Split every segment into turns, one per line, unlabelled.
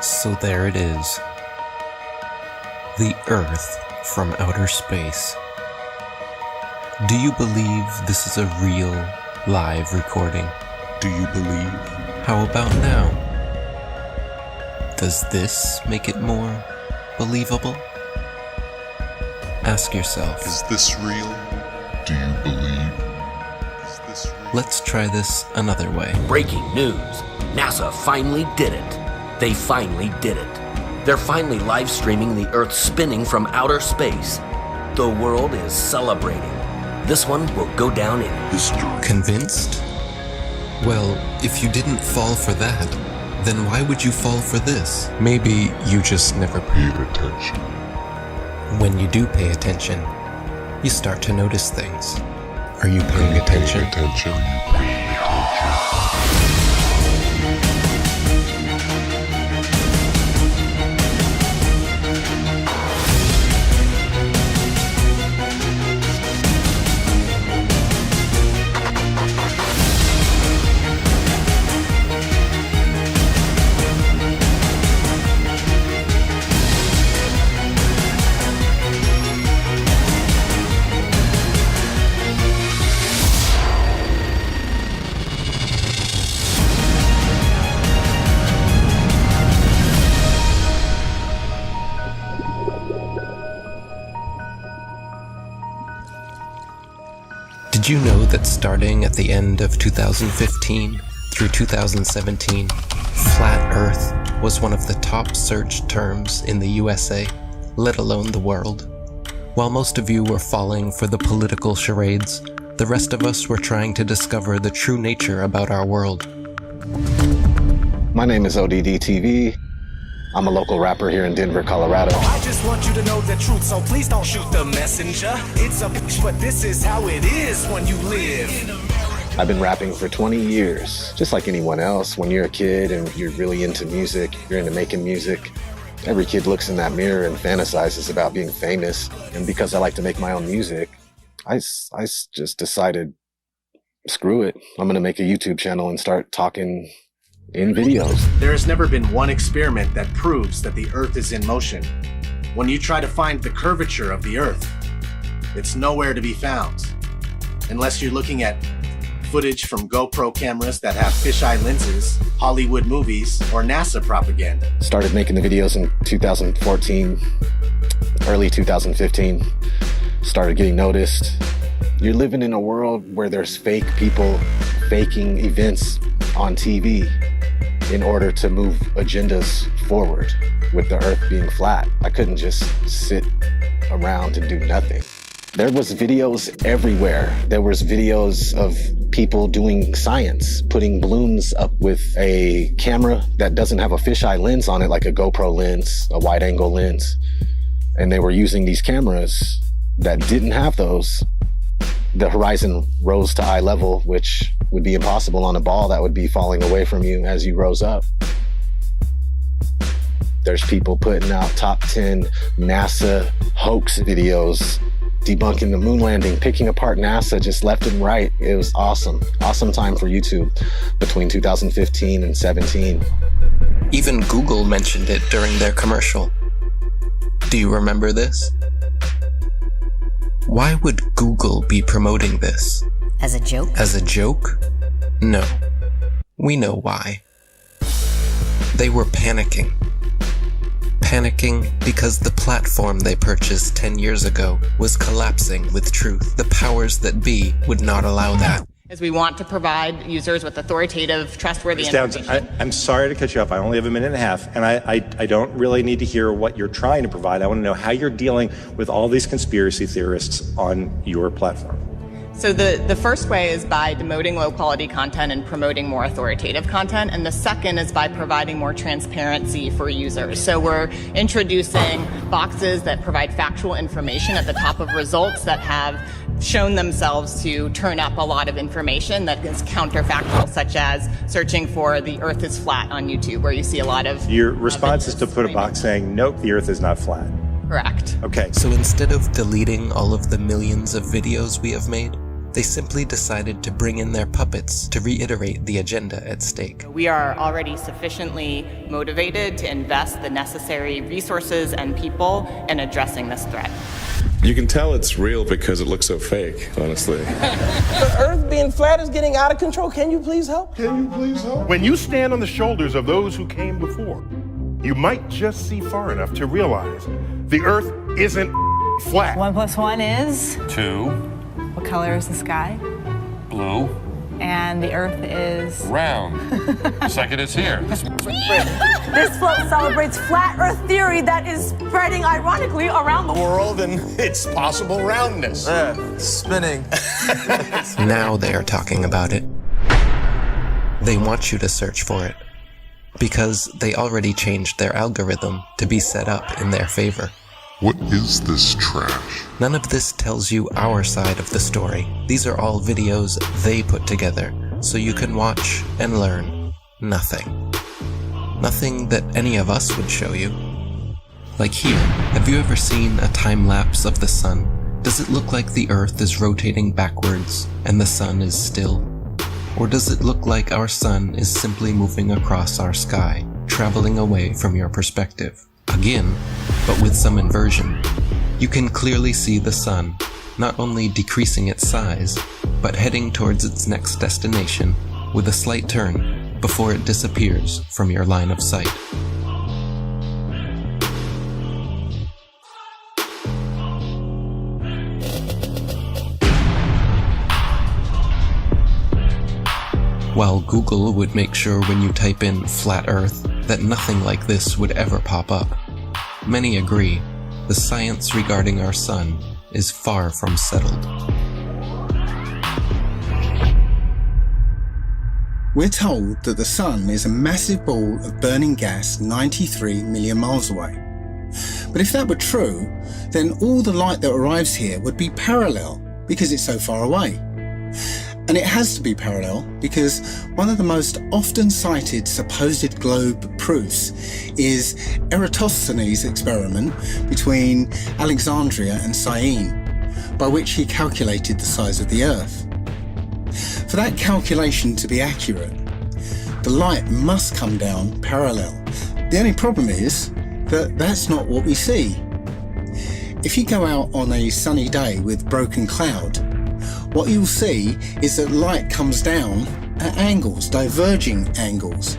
So there it is. The Earth from outer space. Do you believe this is a real, live recording?
Do you believe?
How about now? Does this make it more believable? Ask yourself.
Is this real? Do you believe? Is this real?
Let's try this another way.
Breaking news. NASA finally did it. They finally did it. They're finally live streaming the Earth spinning from outer space. The world is celebrating. This one will go down in history.
Convinced? Well, if you didn't fall for that, then why would you fall for this? Maybe you just never paid attention. When you do pay attention, you start to notice things. Are you paying attention? Did you know that starting at the end of 2015 through 2017, Flat Earth was one of the top searched terms in the USA, let alone the world? While most of you were falling for the political charades, the rest of us were trying to discover the true nature about our world.
My name is ODD-TV. I'm a local rapper here in Denver, Colorado.
I just want you to know the truth, so please don't shoot the messenger. It's a bitch, but this is how it is when you live.
I've been rapping for 20 years, just like anyone else. When you're a kid and you're really into music, you're into making music, every kid looks in that mirror and fantasizes about being famous. And because I like to make my own music, I just decided, screw it. I'm gonna make a YouTube channel and start talking in videos.
There has never been one experiment that proves that the Earth is in motion. When you try to find the curvature of the Earth, it's nowhere to be found. Unless you're looking at footage from GoPro cameras that have fisheye lenses, Hollywood movies, or NASA propaganda.
Started making the videos in 2014, early 2015. Started getting noticed. You're living in a world where there's fake people faking events on TV in order to move agendas forward. With the Earth being flat, I couldn't just sit around and do nothing. There was videos everywhere. There was videos of people doing science, putting balloons up with a camera that doesn't have a fisheye lens on it, like a GoPro lens, a wide angle lens. And they were using these cameras that didn't have those. The horizon rose to eye level, which would be impossible on a ball that would be falling away from you as you rose up. There's people putting out top 10 NASA hoax videos, debunking the moon landing, picking apart NASA just left and right. It was awesome. Awesome time for YouTube between 2015 and 17.
Even Google mentioned it during their commercial. Do you remember this? Why would Google be promoting this?
As a joke?
As a joke? No. We know why. They were panicking. Panicking because the platform they purchased 10 years ago was collapsing with truth. The powers that be would not allow that.
As we want to provide users with authoritative, trustworthy information.
I'm sorry to cut you off. I only have a minute and a half, and I don't really need to hear what you're trying to provide. I want to know how you're dealing with all these conspiracy theorists on your platform.
So the first way is by demoting low-quality content and promoting more authoritative content, and the second is by providing more transparency for users. So we're introducing boxes that provide factual information at the top of results that have shown themselves to turn up a lot of information that is counterfactual, such as searching for the Earth is flat on YouTube, where you see a lot of...
Your response is to put a box saying, nope, the Earth is not flat.
Correct.
Okay.
So instead of deleting all of the millions of videos we have made, They simply decided to bring in their puppets to reiterate the agenda at stake.
We are already sufficiently motivated to invest the necessary resources and people in addressing this threat.
You can tell it's real because it looks so fake, honestly.
The Earth being flat is getting out of control. Can you please help?
When you stand on the shoulders of those who came before, you might just see far enough to realize the Earth isn't flat.
1 + 1 is?
2.
What color is the sky?
Blue.
And the Earth is?
Round. Just like it is here.
This float celebrates flat Earth theory that is spreading ironically around the
World and its possible roundness.
Spinning.
Now they are talking about it. They want you to search for it, because they already changed their algorithm to be set up in their favor.
What is this trash?
None of this tells you our side of the story. These are all videos they put together, so you can watch and learn nothing. Nothing that any of us would show you. Like here, have you ever seen a time lapse of the sun? Does it look like the Earth is rotating backwards and the sun is still? Or does it look like our sun is simply moving across our sky, traveling away from your perspective? Again, but with some inversion. You can clearly see the sun, not only decreasing its size, but heading towards its next destination with a slight turn before it disappears from your line of sight. While Google would make sure when you type in flat Earth that nothing like this would ever pop up, many agree the science regarding our sun is far from settled.
We're told that the sun is a massive ball of burning gas 93 million miles away. But if that were true, then all the light that arrives here would be parallel because it's so far away. And it has to be parallel because one of the most often cited supposed globe proofs is Eratosthenes' experiment between Alexandria and Syene, by which he calculated the size of the Earth. For that calculation to be accurate, the light must come down parallel. The only problem is that that's not what we see. If you go out on a sunny day with broken cloud, what you'll see is that light comes down at angles, diverging angles.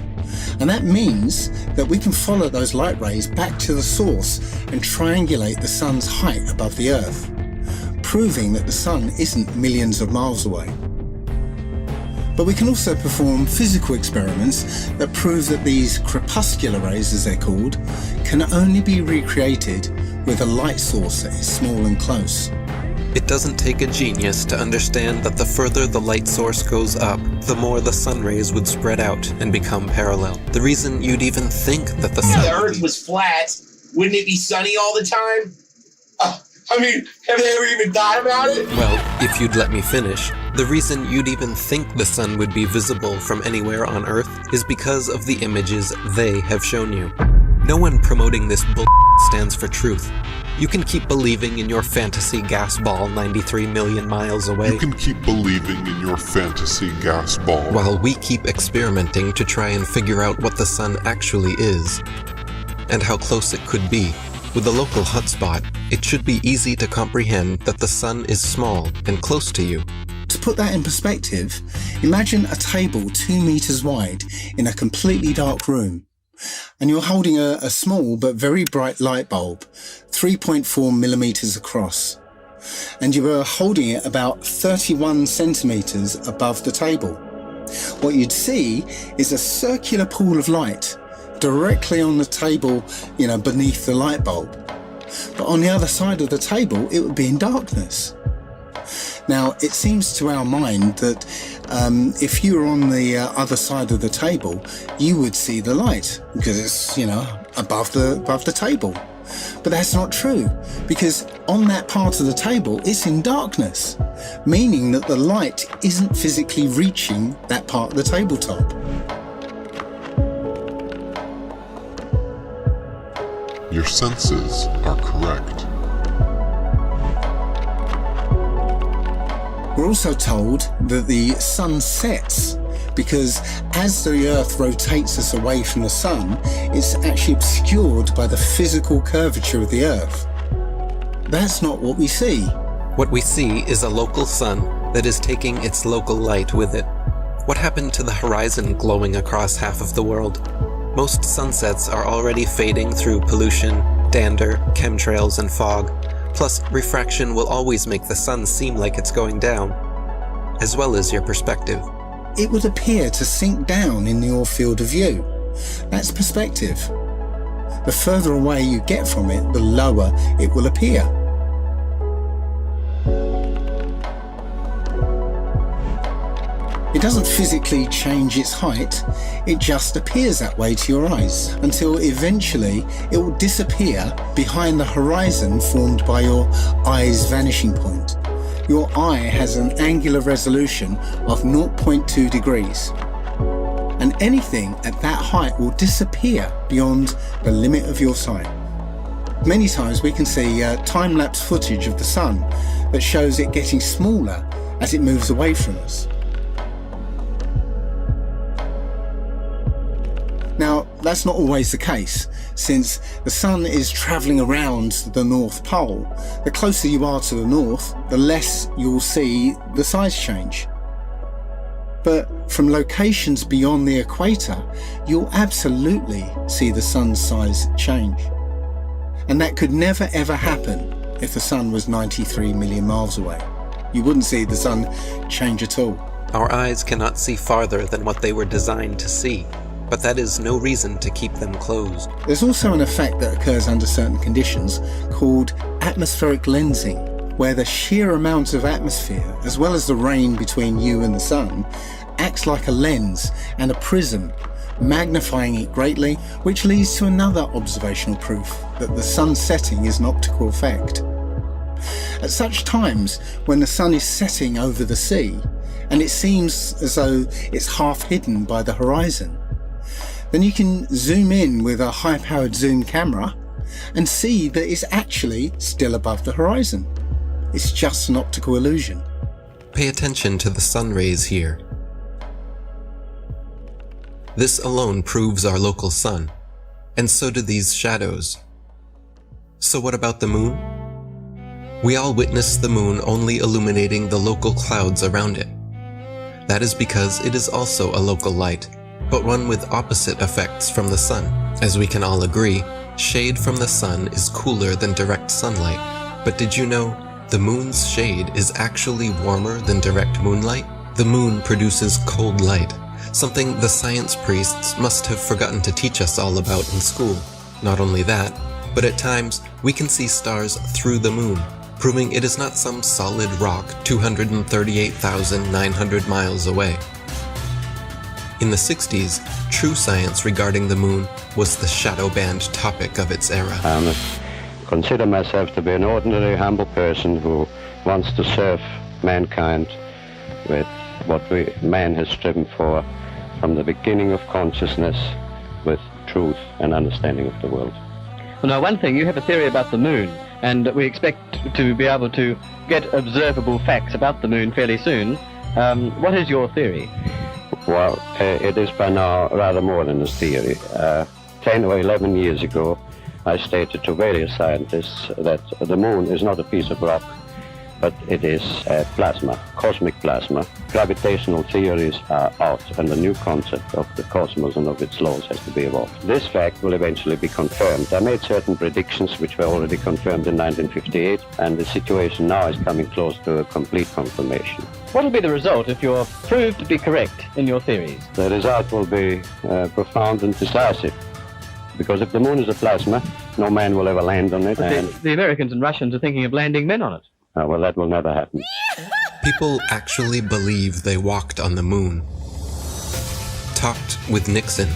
And that means that we can follow those light rays back to the source and triangulate the sun's height above the Earth, proving that the sun isn't millions of miles away. But we can also perform physical experiments that prove that these crepuscular rays, as they're called, can only be recreated with a light source that is small and close.
It doesn't take a genius to understand that the further the light source goes up, the more the sun rays would spread out and become parallel. The reason you'd even think that the sun...
If the Earth was flat, wouldn't it be sunny all the time? I mean, have they ever even thought about it?
Well, if you'd let me finish, the reason you'd even think the sun would be visible from anywhere on Earth is because of the images they have shown you. No one promoting this bull stands for truth. You can keep believing in your fantasy gas ball 93 million miles away.
You can keep believing in your fantasy gas ball.
While we keep experimenting to try and figure out what the sun actually is, and how close it could be. With a local hotspot, it should be easy to comprehend that the sun is small and close to you.
To put that in perspective, imagine a table 2 meters wide in a completely dark room. And you're holding a small but very bright light bulb, 3.4 millimeters across. And you are holding it about 31 centimeters above the table. What you'd see is a circular pool of light directly on the table, beneath the light bulb. But on the other side of the table, it would be in darkness. Now, it seems to our mind that if you were on the other side of the table, you would see the light because it's, above the table. But that's not true, because on that part of the table, it's in darkness, meaning that the light isn't physically reaching that part of the tabletop.
Your senses are correct.
We're also told that the sun sets because as the Earth rotates us away from the sun, it's actually obscured by the physical curvature of the Earth. That's not what we see.
What we see is a local sun that is taking its local light with it. What happened to the horizon glowing across half of the world? Most sunsets are already fading through pollution, dander, chemtrails, and fog. Plus, refraction will always make the sun seem like it's going down, as well as your perspective.
It would appear to sink down in your field of view. That's perspective. The further away you get from it, the lower it will appear. It doesn't physically change its height, it just appears that way to your eyes, until eventually it will disappear behind the horizon formed by your eye's vanishing point. Your eye has an angular resolution of 0.2 degrees, and anything at that height will disappear beyond the limit of your sight. Many times we can see time-lapse footage of the sun that shows it getting smaller as it moves away from us. Now, that's not always the case, since the sun is travelling around the North Pole. The closer you are to the north, the less you'll see the size change. But from locations beyond the equator, you'll absolutely see the sun's size change. And that could never ever happen if the sun was 93 million miles away. You wouldn't see the sun change at all.
Our eyes cannot see farther than what they were designed to see. But that is no reason to keep them closed.
There's also an effect that occurs under certain conditions called atmospheric lensing, where the sheer amount of atmosphere, as well as the rain between you and the sun, acts like a lens and a prism, magnifying it greatly, which leads to another observational proof that the sun setting is an optical effect. At such times, when the sun is setting over the sea, and it seems as though it's half hidden by the horizon, then you can zoom in with a high-powered zoom camera and see that it's actually still above the horizon. It's just an optical illusion.
Pay attention to the sun rays here. This alone proves our local sun, and so do these shadows. So what about the moon? We all witness the moon only illuminating the local clouds around it. That is because it is also a local light, but one with opposite effects from the sun. As we can all agree, shade from the sun is cooler than direct sunlight. But did you know the moon's shade is actually warmer than direct moonlight? The moon produces cold light, something the science priests must have forgotten to teach us all about in school. Not only that, but at times we can see stars through the moon, proving it is not some solid rock 238,900 miles away. In the 60s, true science regarding the moon was the shadow band topic of its era.
I consider myself to be an ordinary, humble person who wants to serve mankind with what man has striven for from the beginning of consciousness, with truth and understanding of the world.
Well, now, one thing, you have a theory about the moon, and we expect to be able to get observable facts about the moon fairly soon. What is your theory?
Well, it is by now rather more than a theory. 10 or 11 years ago, I stated to various scientists that the moon is not a piece of rock, but it is plasma, cosmic plasma. Gravitational theories are out, and a new concept of the cosmos and of its laws has to be evolved. This fact will eventually be confirmed. I made certain predictions which were already confirmed in 1958, and the situation now is coming close to a complete confirmation.
What will be the result if you're proved to be correct in your theories?
The result will be profound and decisive. Because if the moon is a plasma, no man will ever land on it.
But the Americans and Russians are thinking of landing men on it.
Well, that will never happen.
People actually believe they walked on the moon, talked with Nixon,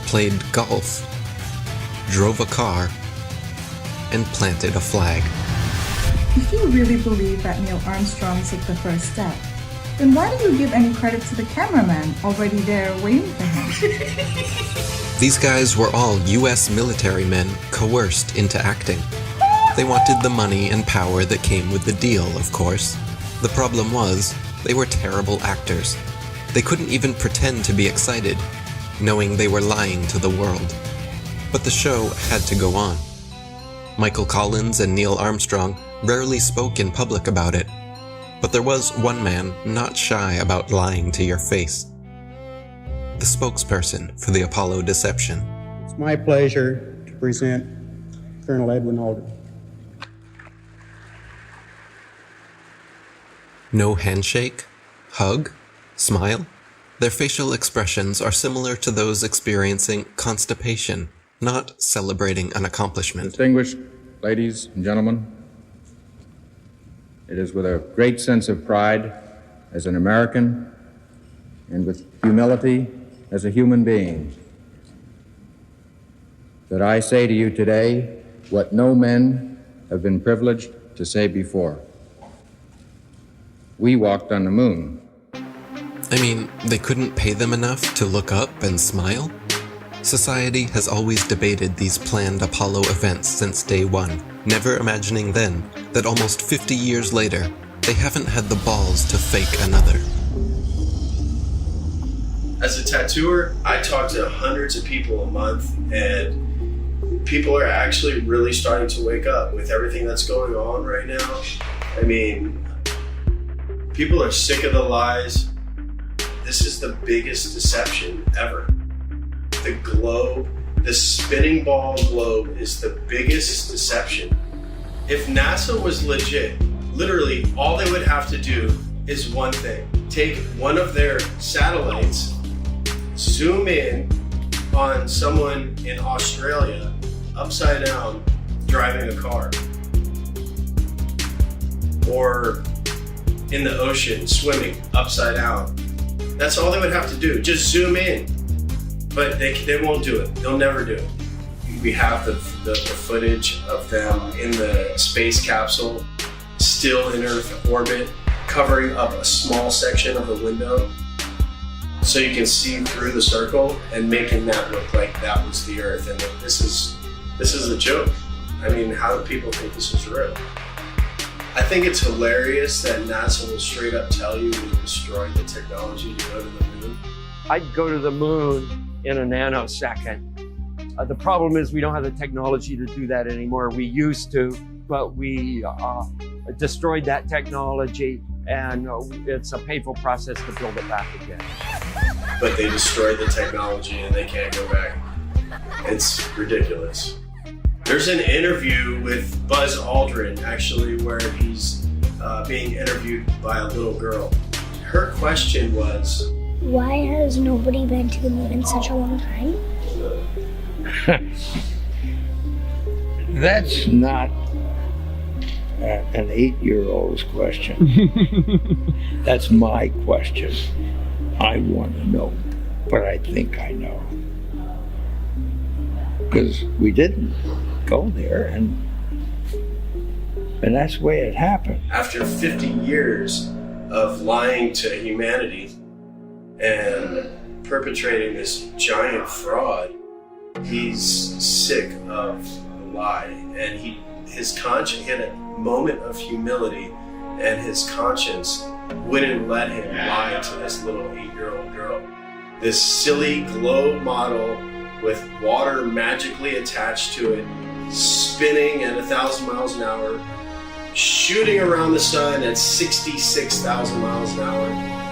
played golf, drove a car, and planted a flag.
If you really believe that Neil Armstrong took the first step, then why do you give any credit to the cameraman already there waiting for him?
These guys were all US military men coerced into acting. They wanted the money and power that came with the deal, of course. The problem was, they were terrible actors. They couldn't even pretend to be excited, knowing they were lying to the world. But the show had to go on. Michael Collins and Neil Armstrong rarely spoke in public about it, but there was one man not shy about lying to your face. The spokesperson for the Apollo deception.
It's my pleasure to present Colonel Edwin Aldrin.
No handshake, hug, smile. Their facial expressions are similar to those experiencing constipation, not celebrating an accomplishment.
Distinguished ladies and gentlemen, it is with a great sense of pride as an American and with humility as a human being that I say to you today what no men have been privileged to say before. We walked on the moon.
I mean, they couldn't pay them enough to look up and smile? Society has always debated these planned Apollo events since day one, never imagining then that almost 50 years later, they haven't had the balls to fake another.
As a tattooer, I talk to hundreds of people a month, and people are actually really starting to wake up with everything that's going on right now. I mean, people are sick of the lies. This is the biggest deception ever. The globe, the spinning ball globe, is the biggest deception. If NASA was legit, literally all they would have to do is one thing. Take one of their satellites, zoom in on someone in Australia, upside down, driving a car. Or in the ocean, swimming, upside down. That's all they would have to do, just zoom in. But they won't do it. They'll never do it. We have the footage of them in the space capsule, still in Earth orbit, covering up a small section of the window so you can see through the circle and making that look like that was the Earth. And this is a joke. I mean, how do people think this is real? I think it's hilarious that NASA will straight up tell you we destroyed the technology to go to the moon.
I'd go to the moon in a nanosecond. The problem is we don't have the technology to do that anymore. We used to, but we destroyed that technology, and it's a painful process to build it back again.
But they destroyed the technology and they can't go back. It's ridiculous. There's an interview with Buzz Aldrin, actually, where he's being interviewed by a little girl. Her question was,
why has nobody been to the moon in such a long time?
That's not an 8-year-old's question. That's my question. I want to know, but I think I know. Because we didn't go there, and that's the way it happened.
After 50 years of lying to humanity and perpetrating this giant fraud, he's sick of the lie, and his conscience, he had a moment of humility, and his conscience wouldn't let him lie to this little 8-year-old girl. This silly globe model with water magically attached to it, spinning at 1,000 miles an hour, shooting around the sun at 66,000 miles an hour,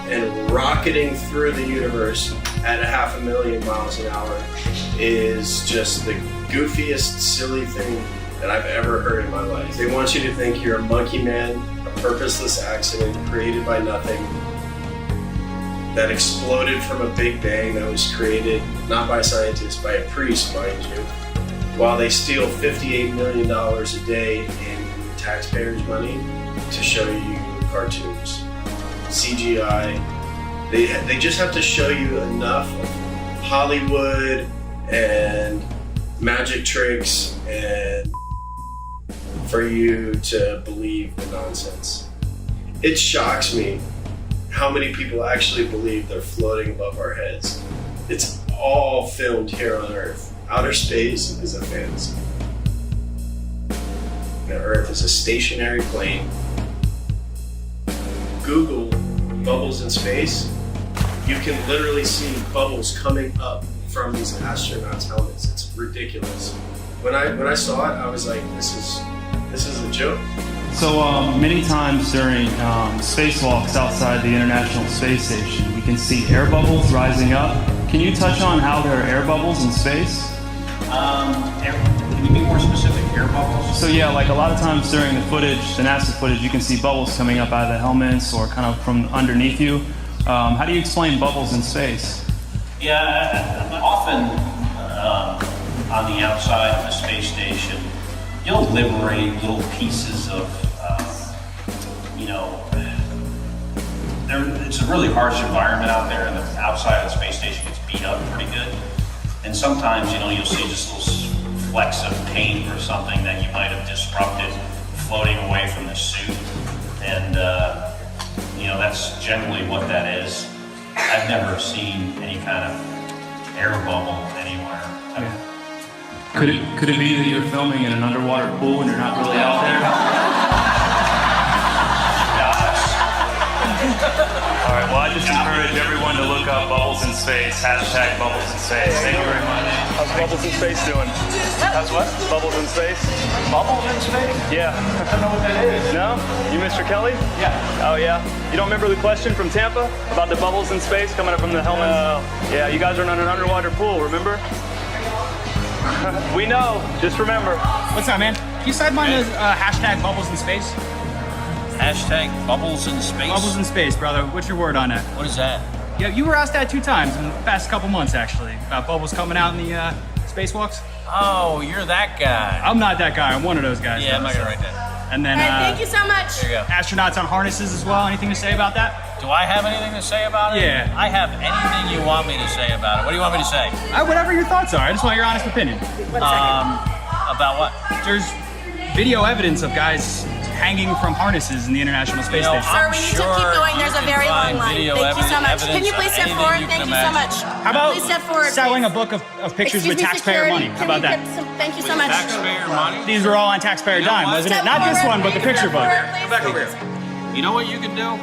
and rocketing through the universe at 500,000 miles an hour is just the goofiest, silly thing that I've ever heard in my life. They want you to think you're a monkey man, a purposeless accident created by nothing, that exploded from a big bang that was created not by scientists, by a priest, mind you, while they steal $58 million a day in taxpayers' money to show you cartoons. CGI. They just have to show you enough of Hollywood and magic tricks and for you to believe the nonsense. It shocks me how many people actually believe they're floating above our heads. It's all filmed here on Earth. Outer space is a fantasy. Now, Earth is a stationary plane Google bubbles in space, you can literally see bubbles coming up from these astronauts' helmets. It's ridiculous. When I saw it, I was like, this is a joke.
So many times during spacewalks outside the International Space Station, we can see air bubbles rising up. Can you touch on how there are air bubbles in space?
Can you be more specific? Air bubbles?
So yeah, like a lot of times during the footage, the NASA footage, you can see bubbles coming up out of the helmets or kind of from underneath you. How do you explain bubbles in space?
Yeah, often on the outside of the space station, you'll liberate little pieces of, it's a really harsh environment out there, and the outside of the space station gets beat up pretty good. And sometimes, you'll see just little flecks of paint or something that you might have disrupted floating away from the suit. And, that's generally what that is. I've never seen any kind of air bubble anywhere.
Could it be that you're filming in an underwater pool and you're not really out there? All right, well, I just encourage everyone to look up Bubbles in Space, hashtag Bubbles in Space. Thank you very much. How's Bubbles in Space doing? How's what? Bubbles in Space.
Bubbles in space?
Yeah.
I don't know what that is.
No? You Mr. Kelly?
Yeah.
Oh, yeah? You don't remember the question from Tampa about the bubbles in space coming up from the helmets? Yeah, you guys are in an underwater pool, remember? We know, just remember.
What's up, man? Can you sideline the hashtag Bubbles in Space?
Hashtag Bubbles in Space?
Bubbles in Space, brother. What's your word on that?
What is that?
Yeah, you were asked that 2 times in the past couple months, actually, about bubbles coming out in the spacewalks.
Oh, you're that guy.
I'm not that guy. I'm one of those guys.
Yeah, I'm not gonna write that.
And then,
thank you so much.
There you go.
Astronauts on harnesses as well. Anything to say about that?
Do I have anything to say about it?
Yeah.
I have anything you want me to say about it. What do you want me to say?
Whatever your thoughts are. I just want your honest opinion.
About what?
There's video evidence of guys hanging from harnesses in the International Space Station.
Sir, we need to keep going. There's a very long line. Thank you so much. Can you please step forward? Thank you so much.
How about
please step forward,
selling a book of pictures with taxpayer money? How about that?
Thank you so much.
Taxpayer money?
These were all on taxpayer dime, wasn't it? Not this one, but the picture book.
Come back over here. You know what you can do?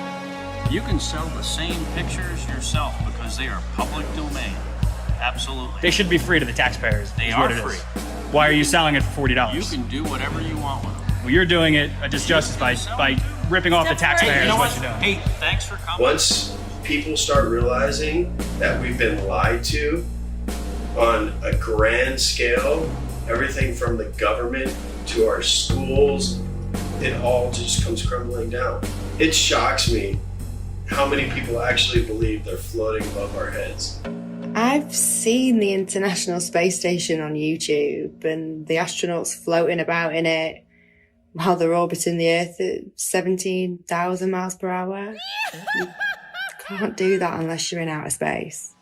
You can sell the same pictures yourself because they are public domain. Absolutely.
They should be free to the taxpayers.
They
is
are
what it
free.
Is. Why are you selling it for $40?
You can do whatever you want with them.
Well, you're doing it a disjustice by ripping off the taxpayers.
Hey, you know
what you're doing.
Hey, thanks for coming.
Once people start realizing that we've been lied to on a grand scale, everything from the government to our schools, it all just comes crumbling down. It shocks me how many people actually believe they're floating above our heads.
I've seen the International Space Station on YouTube and the astronauts floating about in it while they're orbiting the Earth at 17,000 miles per hour. You can't do that unless you're in outer space.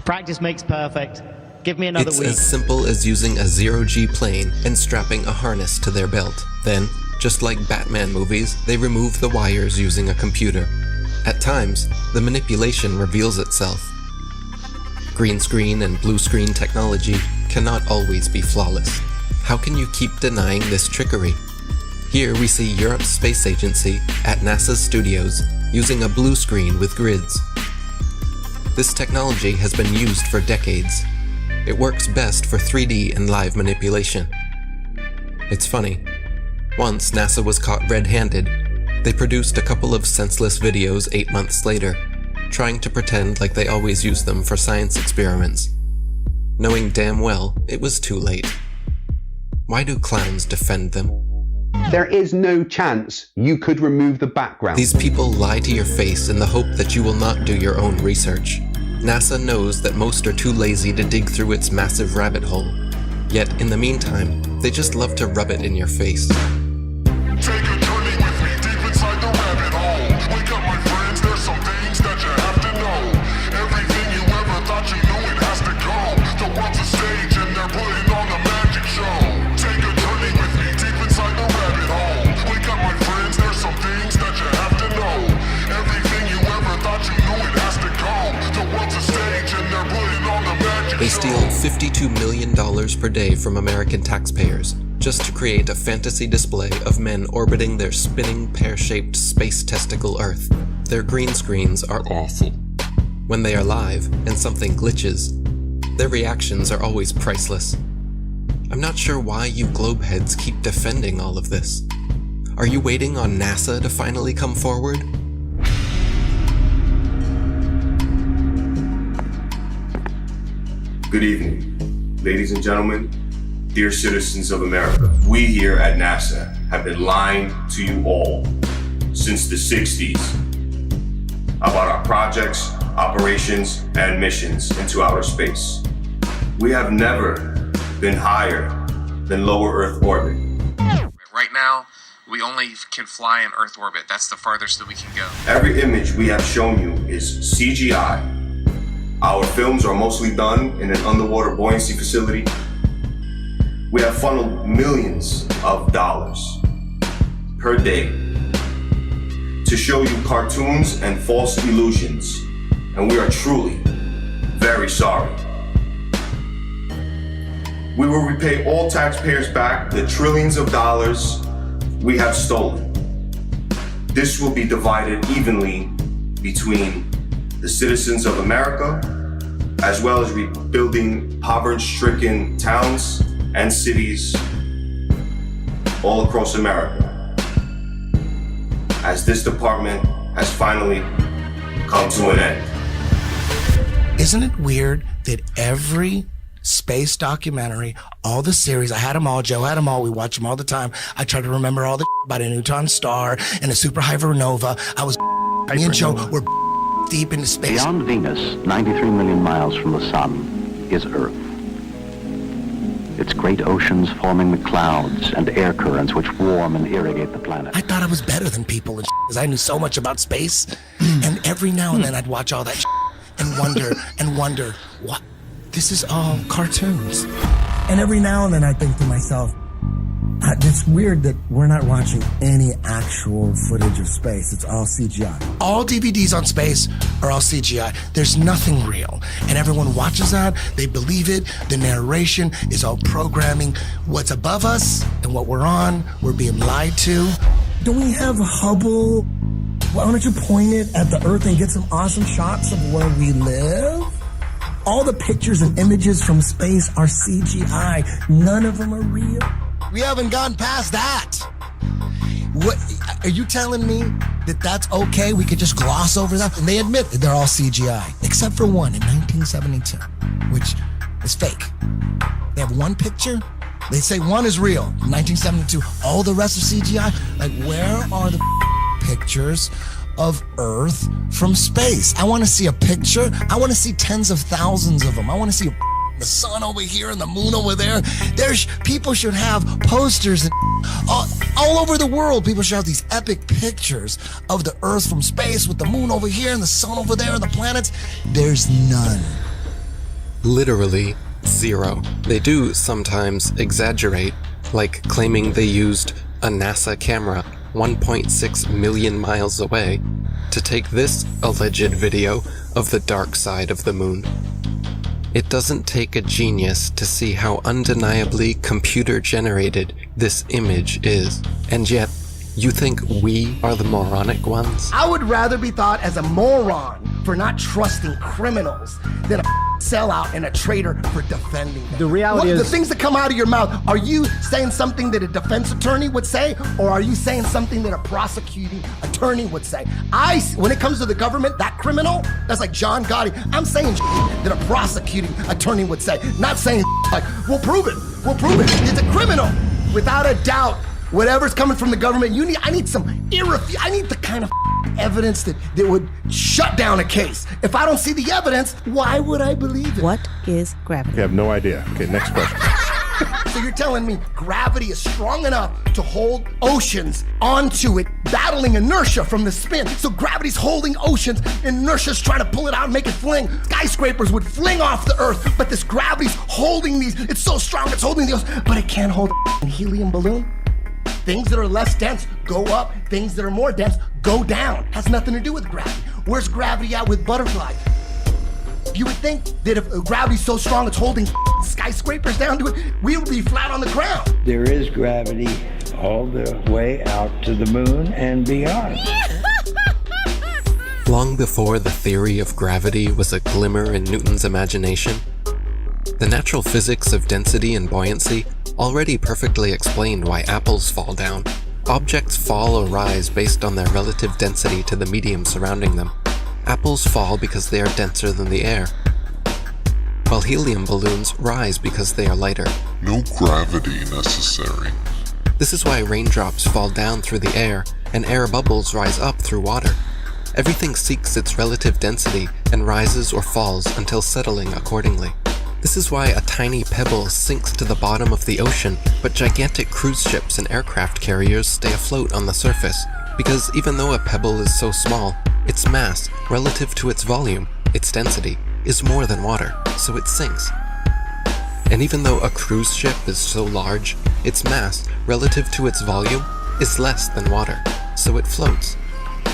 Practice makes perfect. Give me another
It's
week.
as simple as using a zero-G plane and strapping a harness to their belt. Then, just like Batman movies, they remove the wires using a computer. At times, the manipulation reveals itself. Green screen and blue screen technology cannot always be flawless. How can you keep denying this trickery? Here we see Europe's space agency at NASA's studios using a blue screen with grids. This technology has been used for decades. It works best for 3D and live manipulation. It's funny. Once NASA was caught red-handed, they produced a couple of senseless videos 8 months later, trying to pretend like they always use them for science experiments, knowing damn well it was too late. Why do clowns defend them?
There is no chance you could remove the background.
These people lie to your face in the hope that you will not do your own research. NASA knows that most are too lazy to dig through its massive rabbit hole. Yet, in the meantime, they just love to rub it in your face.
Take a journey with me deep inside the rabbit hole. Wake up, my friends, there's some things that you have to know. Everything you ever thought you knew, it has to go. The world's a stage and they're putting on the magic show. Take a journey with me deep inside the rabbit hole. Wake up, my friends, there's some things that you have to know. Everything you ever thought you knew, it has to go. The world's a stage and they're putting on the magic show.
They steal $52 million per day from American taxpayers just to create a fantasy display of men orbiting their spinning pear-shaped space testicle Earth. Their green screens are awful. When they are live and something glitches, their reactions are always priceless. I'm not sure why you globeheads keep defending all of this. Are you waiting on NASA to finally come forward?
Good evening, ladies and gentlemen, dear citizens of America. We here at NASA have been lying to you all since the 60s about our projects, operations, and missions into outer space. We have never been higher than lower Earth orbit.
Right now, we only can fly in Earth orbit. That's the farthest that we can go.
Every image we have shown you is CGI. Our films are mostly done in an underwater buoyancy facility. We have funneled millions of dollars per day to show you cartoons and false illusions, and we are truly very sorry. We will repay all taxpayers back the trillions of dollars we have stolen. This will be divided evenly between the citizens of America, as well as rebuilding poverty-stricken towns and cities all across America, as this department has finally come to an end.
Isn't it weird that every space documentary, all the series, I had them all, Joe had them all, we watch them all the time. I try to remember all the about a neutron star and a superhypernova. Me and Joe were deep into space.
Beyond Venus, 93 million miles from the sun, is Earth. Its great oceans forming the clouds and air currents which warm and irrigate the planet.
I thought I was better than people because I knew so much about space. And every now and then I'd watch all that and wonder, what? This is all cartoons.
And every now and then I think to myself, it's weird that we're not watching any actual footage of space. It's all CGI.
All DVDs on space are all CGI. There's nothing real. And everyone watches that. They believe it. The narration is all programming. What's above us and what we're on, we're being lied to.
Don't we have Hubble? Why don't you point it at the Earth and get some awesome shots of where we live? All the pictures and images from space are CGI. None of them are real.
We haven't gone past that. What are you telling me that that's okay? We could just gloss over that? And they admit that they're all CGI, except for one in 1972, which is fake. They have one picture. They say one is real, 1972. All the rest are CGI. Like, where are the pictures of Earth from space? I want to see a picture. I want to see tens of thousands of them. I want to see the sun over here and the moon over there. People should have posters and all over the world. People should have these epic pictures of the Earth from space with the moon over here and the sun over there and the planets. There's none.
Literally zero. They do sometimes exaggerate, like claiming they used a NASA camera 1.6 million miles away to take this alleged video of the dark side of the moon. It doesn't take a genius to see how undeniably computer-generated this image is. And yet, you think we are the moronic ones?
I would rather be thought as a moron for not trusting criminals than a sellout and a traitor for defending them.
The reality is...
The things that come out of your mouth, are you saying something that a defense attorney would say, or are you saying something that a prosecuting attorney would say? When it comes to the government, that criminal, that's like John Gotti, I'm saying that a prosecuting attorney would say, not saying like, we'll prove it, it's a criminal. Without a doubt, whatever's coming from the government, I need the kind of evidence that would shut down a case. If I don't see the evidence, why would I believe it?
What is gravity?
You have no idea. Okay, next question.
So you're telling me gravity is strong enough to hold oceans onto it, battling inertia from the spin. So gravity's holding oceans, inertia's trying to pull it out and make it fling. Skyscrapers would fling off the Earth, but this gravity's holding these. It's so strong, it's holding the ocean, but it can't hold a helium balloon. Things that are less dense go up, things that are more dense go down. Has nothing to do with gravity. Where's gravity at with butterflies? You would think that if gravity's so strong it's holding skyscrapers down to it, we would be flat on the ground.
There is gravity all the way out to the moon and beyond.
Long before the theory of gravity was a glimmer in Newton's imagination, the natural physics of density and buoyancy already perfectly explained why apples fall down. Objects fall or rise based on their relative density to the medium surrounding them. Apples fall because they are denser than the air, while helium balloons rise because they are lighter.
No gravity necessary.
This is why raindrops fall down through the air and air bubbles rise up through water. Everything seeks its relative density and rises or falls until settling accordingly. This is why a tiny pebble sinks to the bottom of the ocean, but gigantic cruise ships and aircraft carriers stay afloat on the surface. Because even though a pebble is so small, its mass, relative to its volume, its density, is more than water, so it sinks. And even though a cruise ship is so large, its mass, relative to its volume, is less than water, so it floats.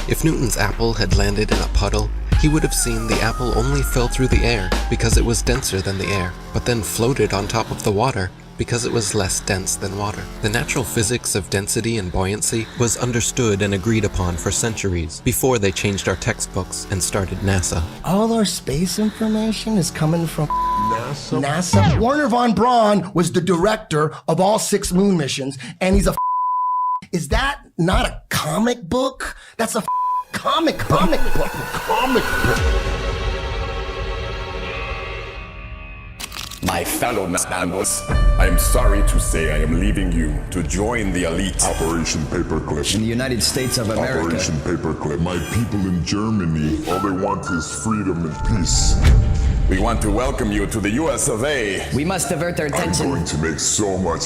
If Newton's apple had landed in a puddle, he would have seen the apple only fell through the air because it was denser than the air, but then floated on top of the water because it was less dense than water. The natural physics of density and buoyancy was understood and agreed upon for centuries before they changed our textbooks and started NASA.
All our space information is coming from NASA. Wernher von Braun was the director of all 6 moon missions, and he's a Is that not a comic book? That's a comic book.
My fellow Nanos, I am sorry to say I am leaving you to join the elite.
Operation Paperclip.
In the United States of America.
Operation Paperclip. My people in Germany, all they want is freedom and peace.
We want to welcome you to the US of A.
We must divert their attention.
I'm going to make so much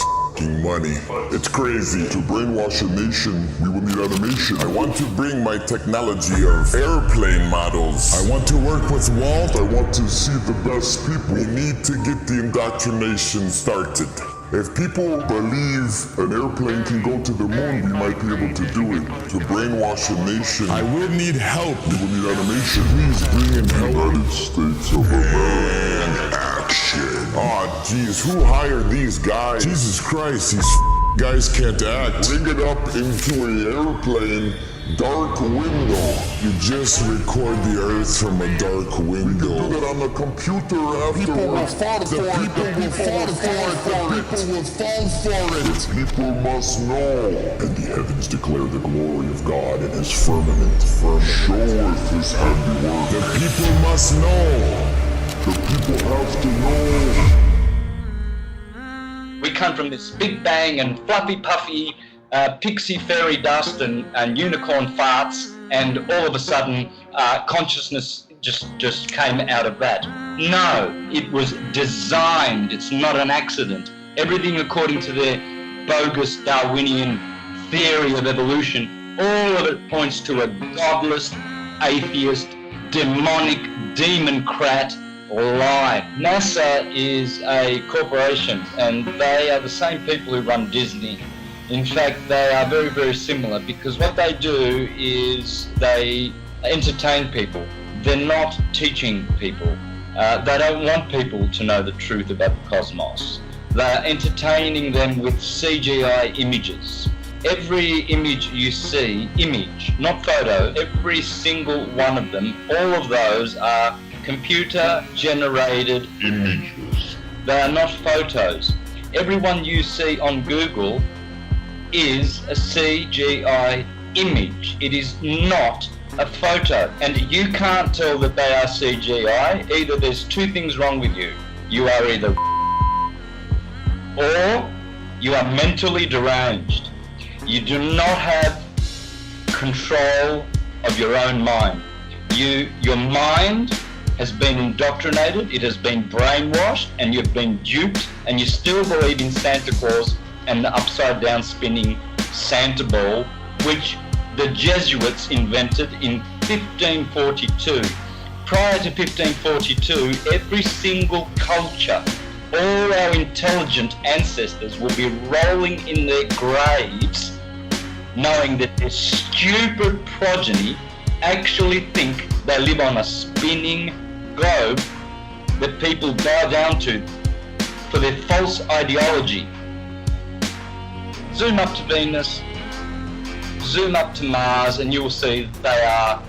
money. It's crazy. To brainwash a nation, we will need animation.
I want to bring my technology of airplane models.
I want to work with Walt. I want to see the best people.
We need to get the indoctrination started.
If people believe an airplane can go to the moon, we might be able to do it. To brainwash a nation,
I will need help.
We will need animation. Please bring in help. United States of America. Action.
Oh, geez, who hired these guys?
Jesus Christ, these guys can't act.
Bring it up into an airplane. Dark window.
You just record the Earth from a dark window.
We can do that on the computer afterwards.
People will fall for it.
The people will fall for it.
The people must know.
And the heavens declare the glory of God in his firmament.
Showeth his handiwork.
The people must know.
The people have to know.
We come from this big bang and fluffy puffy pixie fairy dust and unicorn farts, and all of a sudden consciousness just came out of that. No, it was designed. It's not an accident. Everything according to their bogus Darwinian theory of evolution, all of it points to a godless, atheist, demonic, demon-crat lie. NASA is a corporation, and they are the same people who run Disney. In fact, they are very, very similar, because what they do is they entertain people. They're not teaching people. They don't want people to know the truth about the cosmos. They're entertaining them with CGI images. Every image you see, image, not photo, every single one of them, all of those are computer-generated images. They are not photos. Everyone you see on Google is a CGI image. It is not a photo. And you can't tell that they are CGI. Either there's 2 things wrong with you. You are either or you are mentally deranged. You do not have control of your own mind. Your mind has been indoctrinated, it has been brainwashed, and you've been duped, and you still believe in Santa Claus and the upside down spinning Santa ball, which the Jesuits invented in 1542. Prior to 1542, every single culture, all our intelligent ancestors will be rolling in their graves knowing that their stupid progeny actually think they live on a spinning globe that people bow down to for their false ideology. Zoom up to Venus, zoom up to Mars, and you will see that they are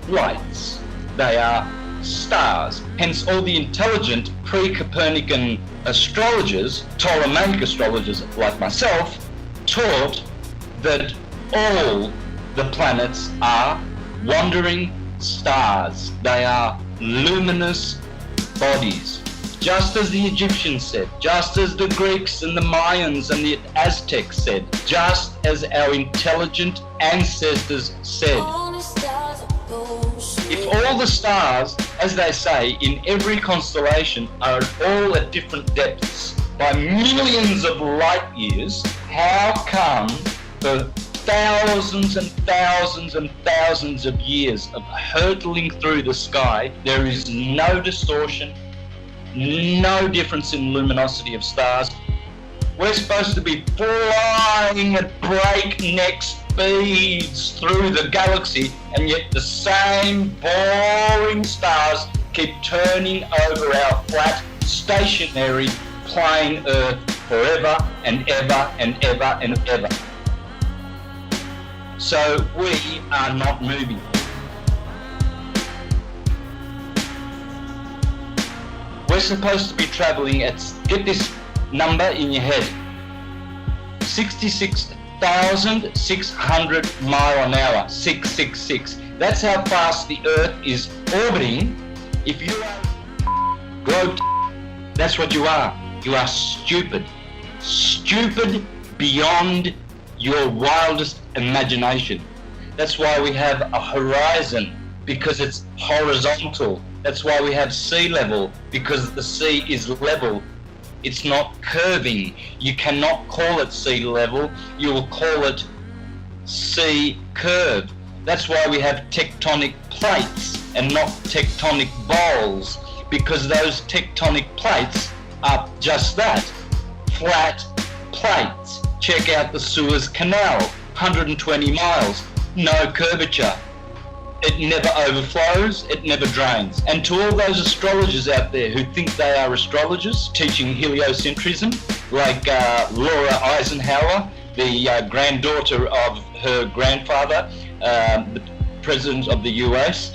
lights. They are stars. Hence all the intelligent pre-Copernican astrologers, Ptolemaic astrologers like myself, taught that all the planets are wandering stars. They are luminous bodies. Just as the Egyptians said, just as the Greeks and the Mayans and the Aztecs said, just as our intelligent ancestors said. If all the stars, as they say, in every constellation are all at different depths by millions of light years, how come for thousands and thousands and thousands of years of hurtling through the sky, there is no distortion, no difference in luminosity of stars? We're supposed to be flying at breakneck speeds through the galaxy, and yet the same boring stars keep turning over our flat, stationary, plain Earth forever and ever and ever and ever. So we are not moving. We're supposed to be traveling at, get this number in your head, 66,600 mile an hour, 666. That's how fast the Earth is orbiting. If you are globe, that's what you are. You are stupid. Stupid beyond your wildest imagination. That's why we have a horizon, because it's horizontal. That's why we have sea level, because the sea is level. It's not curving. You cannot call it sea level. You will call it sea curve. That's why we have tectonic plates and not tectonic bowls, because those tectonic plates are just that, flat plates. Check out the Suez Canal, 120 miles, no curvature. It never overflows, it never drains. And to all those astrologers out there who think they are astrologers, teaching heliocentrism, like Laura Eisenhower, the granddaughter of her grandfather, the president of the US,